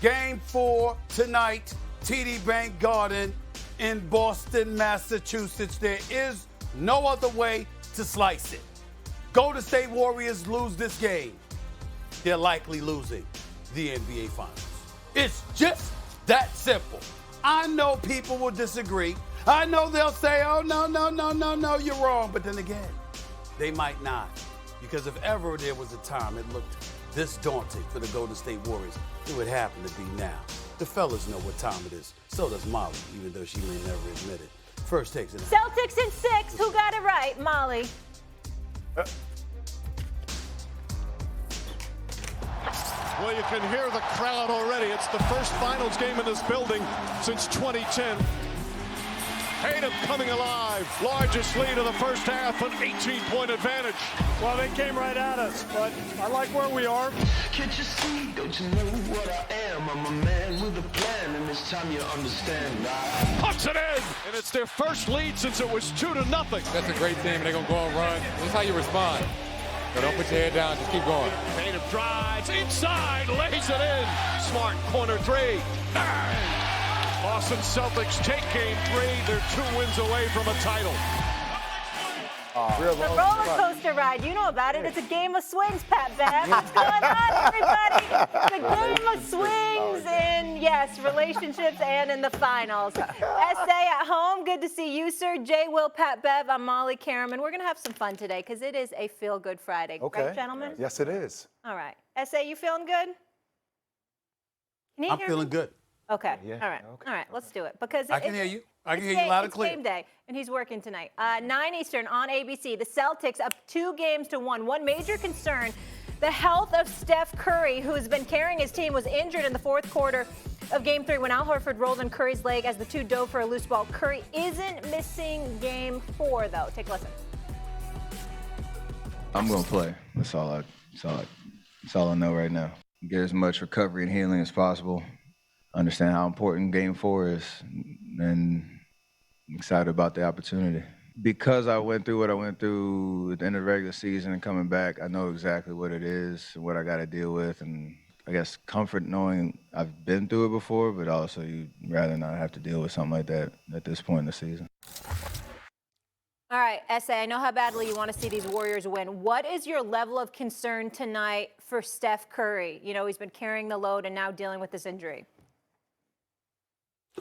Game 4 tonight, TD Bank Garden in Boston, Massachusetts. There is no other way to slice it. Golden State Warriors lose this game, they're likely losing the NBA Finals. It's just that simple. I know people will disagree. I know they'll say, oh, no, you're wrong. But then again, they might not. Because if ever there was a time it looked this daunting for the Golden State Warriors, it would happen to be now. The fellas know what time it is. So does Molly, even though she may never admit it. First takes it. Celtics in 6. Who got it right? Molly. Well, you can hear the crowd already. It's the first finals game in this building since 2010. Tatum coming alive. Largest lead of the first half, an 18-point advantage. Well, they came right at us, but I like where we are. Can't you see? Don't you know what I am? I'm a man with a plan, and this time you understand. Puts it in, and it's their first lead since it was 2-0. That's a great team, and they're going to go and run. This is how you respond. So don't put your head down, just keep going. Tatum drives inside, lays it in. Smart corner three. Bang! Boston Celtics take game 3. They're 2 wins away from a title. The roller coaster ride, you know about it. It's a game of swings, Pat Bev. What's going on, everybody? The game of swings in, yes, relationships and in the finals. SA at home, good to see you, sir. Jay, Will, Pat Bev, I'm Molly Karaman. We're going to have some fun today because it is a feel-good Friday. Okay. Right, gentlemen? Yes, it is. All right. SA, you feeling good? Can you I'm hear feeling me? good. Okay. Yeah, All right. okay. All right. Let's do it because I can hear you. I can hear you loud and clear. It's game day, and he's working tonight. 9 Eastern on ABC. The Celtics up 2-1. One major concern: the health of Steph Curry, who has been carrying his team, was injured in the fourth quarter of Game 3 when Al Horford rolled in Curry's leg as the two dove for a loose ball. Curry isn't missing Game 4 though. Take a listen. I'm gonna play. That's all I know right now. Get as much recovery and healing as possible. Understand how important Game 4 is, and I'm excited about the opportunity. Because I went through what I went through at the end of the regular season and coming back, I know exactly what it is and what I got to deal with, and I guess comfort knowing I've been through it before, but also you'd rather not have to deal with something like that at this point in the season. All right, SA, I know how badly you want to see these Warriors win. What is your level of concern tonight for Steph Curry? You know, he's been carrying the load and now dealing with this injury.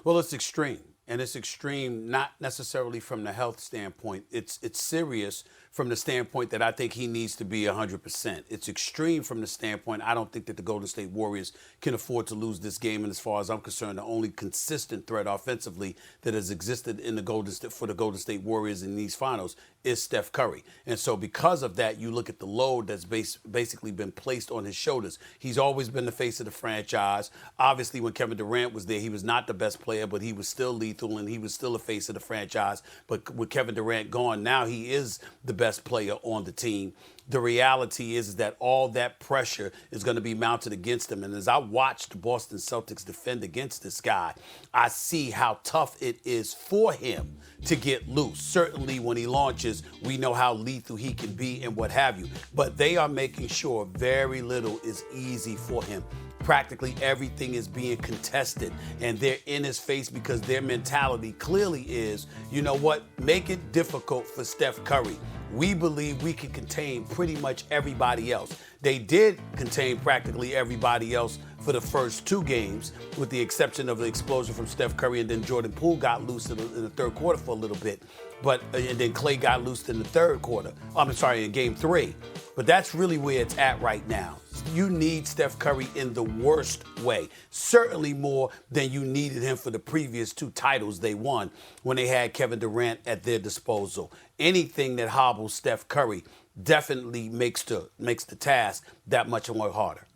Well, it's extreme, and it's extreme not necessarily from the health standpoint. It's serious from the standpoint that I think he needs to be 100%. It's extreme from the standpoint I don't think that the Golden State Warriors can afford to lose this game. And as far as I'm concerned, the only consistent threat offensively that has existed in the for the Golden State Warriors in these finals is Steph Curry. And so because of that, you look at the load that's basically been placed on his shoulders. He's always been the face of the franchise. Obviously, when Kevin Durant was there, he was not the best player, but he was still lethal and he was still a face of the franchise. But with Kevin Durant gone, now he is the best player on the team. The reality is that all that pressure is going to be mounted against him. And as I watched the Boston Celtics defend against this guy, I see how tough it is for him to get loose. Certainly when he launches, we know how lethal he can be and what have you. But they are making sure very little is easy for him. Practically everything is being contested, and they're in his face because their mentality clearly is, you know what, make it difficult for Steph Curry. We believe we can contain pretty much everybody else. They did contain practically everybody else for the first 2 games, with the exception of the explosion from Steph Curry, and then Jordan Poole got loose in the third quarter for a little bit. And then Klay got loosed in the third quarter. In Game 3. But that's really where it's at right now. You need Steph Curry in the worst way, certainly more than you needed him for the previous 2 titles they won when they had Kevin Durant at their disposal. Anything that hobbles Steph Curry definitely makes the task that much more harder.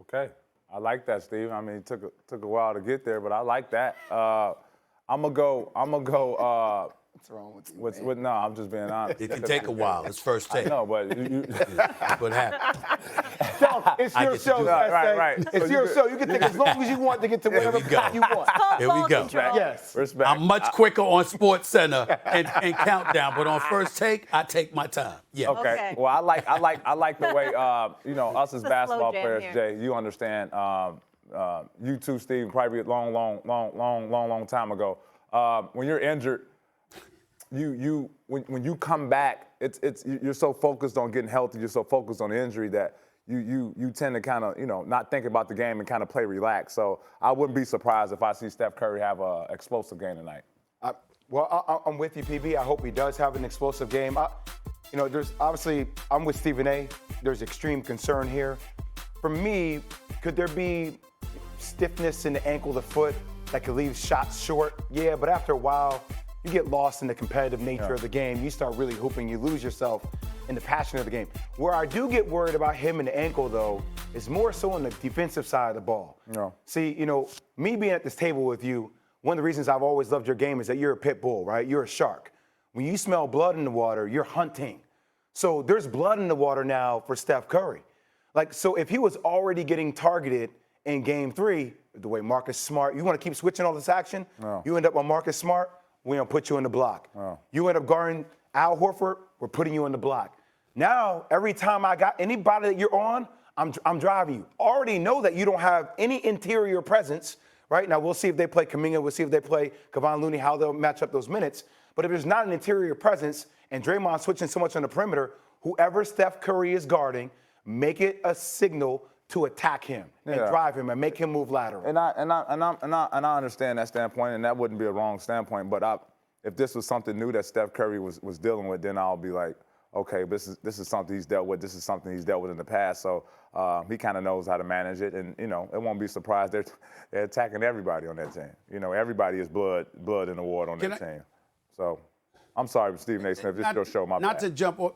Okay. I like that, Steve. I mean, it took a while to get there, but I like that. I'm gonna go. What's wrong with you? No, I'm just being honest. It can take a while. It's first take. No, but What happened? It's I your get to show, do it. Right. It's your show. You can take as long as you want to get to whatever we go. you want. Here we go. Yes. Respect. I'm much quicker on Sports Center and Countdown, but on First Take, I take my time. Yeah. Okay. Well, I like the way us as a basketball slow jam players, here. Jay. You understand. You too, Steve. Probably a long time ago. When you're injured, when you come back, you're so focused on getting healthy. You're so focused on the injury that you tend to kind of not think about the game and kind of play relaxed. So I wouldn't be surprised if I see Steph Curry have an explosive game tonight. I'm with you, PB. I hope he does have an explosive game. There's obviously, I'm with Stephen A. There's extreme concern here. For me, could there be stiffness in the ankle, the foot, that could leave shots short? Yeah, but after a while, you get lost in the competitive nature of the game. You start really hooping, you lose yourself in the passion of the game. Where I do get worried about him and the ankle, though, is more so on the defensive side of the ball. Yeah. See, me being at this table with you, one of the reasons I've always loved your game is that you're a pit bull, right? You're a shark. When you smell blood in the water, you're hunting. So there's blood in the water now for Steph Curry. So if he was already getting targeted in Game 3, the way Marcus Smart, you want to keep switching all this action? No. You end up on Marcus Smart, we're going to put you in the block. No. You end up guarding Al Horford, we're putting you in the block. Now, every time I got anybody that you're on, I'm driving you. Already know that you don't have any interior presence, right? Now, we'll see if they play Kuminga. We'll see if they play Kevon Looney, how they'll match up those minutes. But if there's not an interior presence and Draymond switching so much on the perimeter, whoever Steph Curry is guarding, make it a signal to attack him and drive him and make him move lateral. And I understand that standpoint, and that wouldn't be a wrong standpoint. But if this was something new that Steph Curry was dealing with, then I'll be like, okay, this is something he's dealt with. This is something he's dealt with in the past. So he kind of knows how to manage it, and it won't be surprised they're attacking everybody on that team. Everybody is blood in the water on that team. So I'm sorry, Stephen A. Smith. This is your show. My Not bad. to jump on.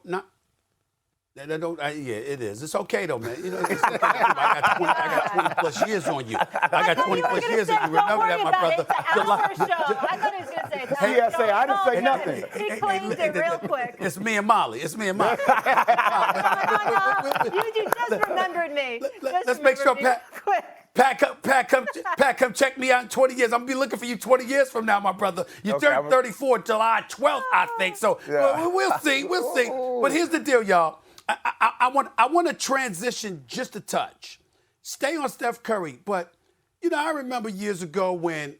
Yeah, it is. It's okay though, man. It's okay. I got 20 plus years on you. I got 20 plus years on you. Remember that, my brother. It's our show. I thought he was going to say it's our PSA, I didn't say nothing. He claimed it real quick. It's me and Molly. It's me and Molly. You just remembered me. Let's make sure Pat, come check me out in 20 years. I'm going to be looking for you 20 years from now, my brother. You're turning 34 July 12th, I think. So we'll see. We'll see. But here's the deal, y'all. I want to transition just a touch. Stay on Steph Curry, but I remember years ago when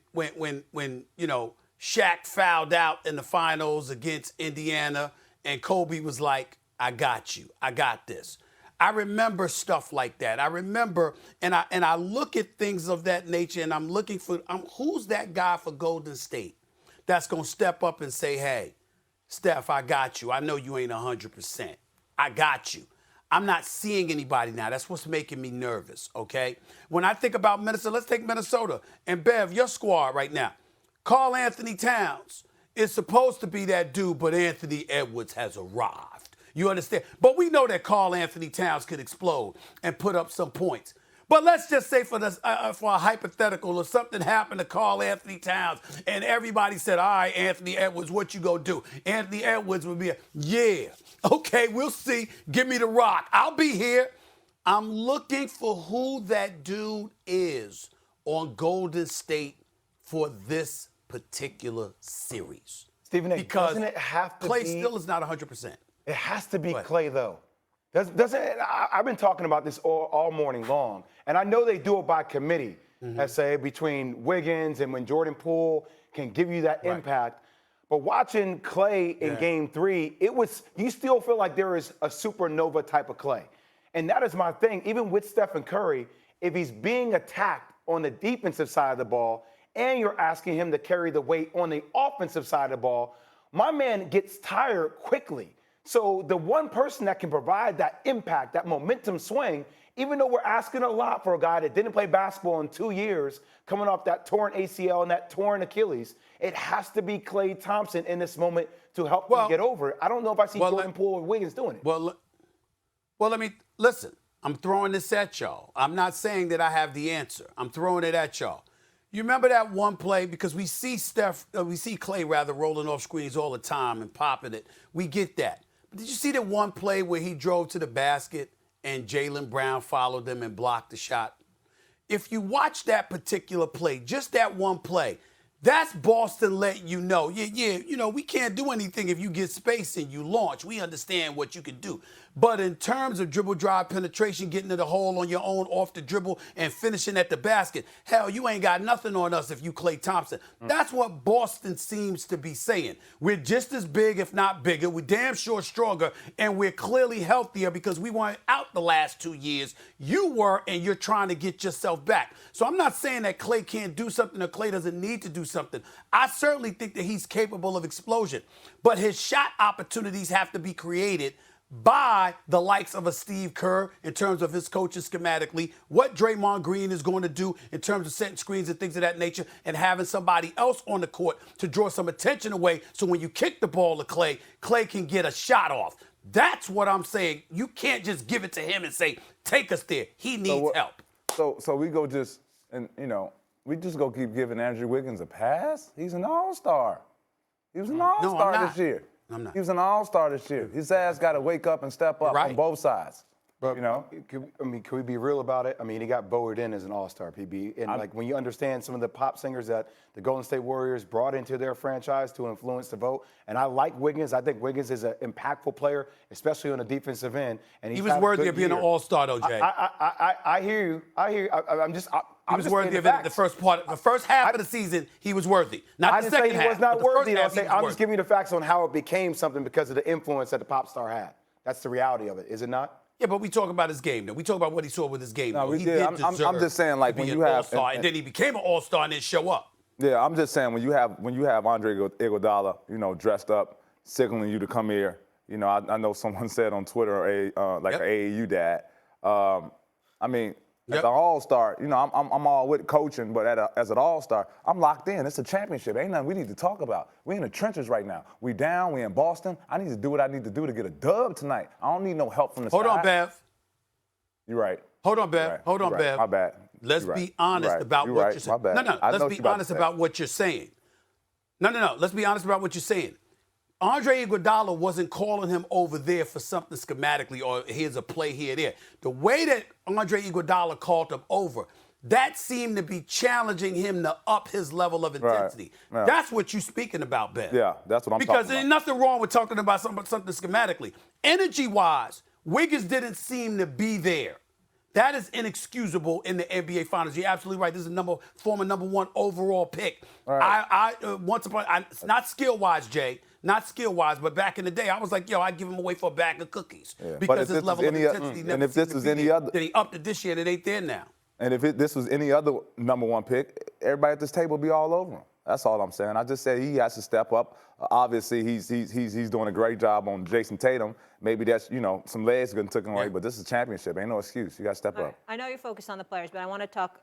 Shaq fouled out in the finals against Indiana, and Kobe was like, "I got you. I got this." I remember stuff like that. I remember, and I look at things of that nature, and I'm looking for who's that guy for Golden State that's gonna step up and say, "Hey, Steph, I got you. I know you ain't 100%. I got you." I'm not seeing anybody now. That's what's making me nervous, okay? When I think about Minnesota, let's take Minnesota. And Bev, your squad right now. Karl Anthony Towns is supposed to be that dude, but Anthony Edwards has arrived. You understand? But we know that Karl Anthony Towns could explode and put up some points. But let's just say for a hypothetical, or something happened to Karl Anthony Towns, and everybody said, "All right, Anthony Edwards, what you gonna do?" Anthony Edwards would be, okay, we'll see. Give me the rock. I'll be here. I'm looking for who that dude is on Golden State for this particular series. Stephen A., because doesn't it have to Klay be? still is not 100%. It has to be Klay, though. I've been talking about this all morning long, and I know they do it by committee, let's say, between Wiggins and when Jordan Poole can give you that impact. But watching Klay in Game 3, you still feel like there is a supernova type of Klay. And that is my thing. Even with Stephen Curry, if he's being attacked on the defensive side of the ball and you're asking him to carry the weight on the offensive side of the ball, my man gets tired quickly. So the one person that can provide that impact, that momentum swing, even though we're asking a lot for a guy that didn't play basketball in 2 years, coming off that torn ACL and that torn Achilles, it has to be Klay Thompson in this moment to help them get over it. I don't know if I see Jordan Poole or Wiggins doing it. Well, let me listen. I'm throwing this at y'all. I'm not saying that I have the answer. I'm throwing it at y'all. You remember that one play? Because we see Klay rolling off screens all the time and popping it. We get that. But did you see that one play where he drove to the basket and Jaylen Brown followed them and blocked the shot. If you watch that particular play, just that one play, that's Boston letting you know, we can't do anything if you get space and you launch. We understand what you can do. But in terms of dribble drive penetration, getting to the hole on your own off the dribble and finishing at the basket, hell, you ain't got nothing on us if you Klay Thompson. That's what Boston seems to be saying. We're just as big, if not bigger. We're damn sure stronger, and we're clearly healthier because we weren't out the last 2 years. You were, and you're trying to get yourself back. So I'm not saying that Klay can't do something or Klay doesn't need to do something. I certainly think that he's capable of explosion. But his shot opportunities have to be created by the likes of a Steve Kerr in terms of his coaches schematically, what Draymond Green is going to do in terms of setting screens and things of that nature, and having somebody else on the court to draw some attention away so when you kick the ball to Klay, Klay can get a shot off. That's what I'm saying. You can't just give it to him and say, take us there. He needs help. So we go just, and we just go keep giving Andrew Wiggins a pass? He's an all-star. He was an all-star this year. I'm not. He was an all-star this year. His ass got to wake up and step up on both sides. But, can we be real about it? I mean, he got voted in as an all-star, PB. And, when you understand some of the pop singers that the Golden State Warriors brought into their franchise to influence the vote, and I like Wiggins. I think Wiggins is an impactful player, especially on the defensive end. And he was worthy of being an all-star, though, Jay. I hear you. He was worthy of it the first half of the season. He was worthy. Not the second half. I didn't say he was not worthy. I'm just worthy. giving you the facts on how it became something because of the influence that the pop star had. That's the reality of it, is it not? Yeah, but we talk about his game, though. We talk about what he saw with his game. No, he did I'm just saying, like, to when be you an have all-star, and then he became an all-star and didn't show up. Yeah, I'm just saying when you have Andre Iguodala, dressed up, signaling you to come here. I know someone said on Twitter, an AAU dad. As an all-star, I'm all with coaching, but as an all-star, I'm locked in. It's a championship. Ain't nothing we need to talk about. We in the trenches right now. We down. We in Boston. I need to do what I need to do to get a dub tonight. I don't need no help from the side. Hold on, Bev. You're right. Hold on, Bev. Right. Hold on, Bev. My bad. Let's be honest about what you're saying. My bad. No, let's be honest about what you're saying. No. Let's be honest about what you're saying. Andre Iguodala wasn't calling him over there for something schematically or here's a play here, there. The way that Andre Iguodala called him over, that seemed to be challenging him to up his level of intensity. Right. That's what you're speaking about, Ben. Yeah, that's what I'm talking about. Because there's nothing wrong with talking about something schematically. Energy-wise, Wiggins didn't seem to be there. That is inexcusable in the NBA Finals. You're absolutely right. This is a former number one overall pick. Right. It's not skill-wise, Jay. Not skill-wise, but back in the day, I was like, I'd give him away for a bag of cookies. Yeah. Because his level of intensity never seemed to be there. Then he upped it this year, and it ain't there now. And if this was any other number one pick, everybody at this table would be all over him. That's all I'm saying. I just said he has to step up. Obviously, he's doing a great job on Jason Tatum. Maybe that's, some legs going to take him away, but this is a championship. Ain't no excuse. You got to step up. I know you're focused on the players, but I want to talk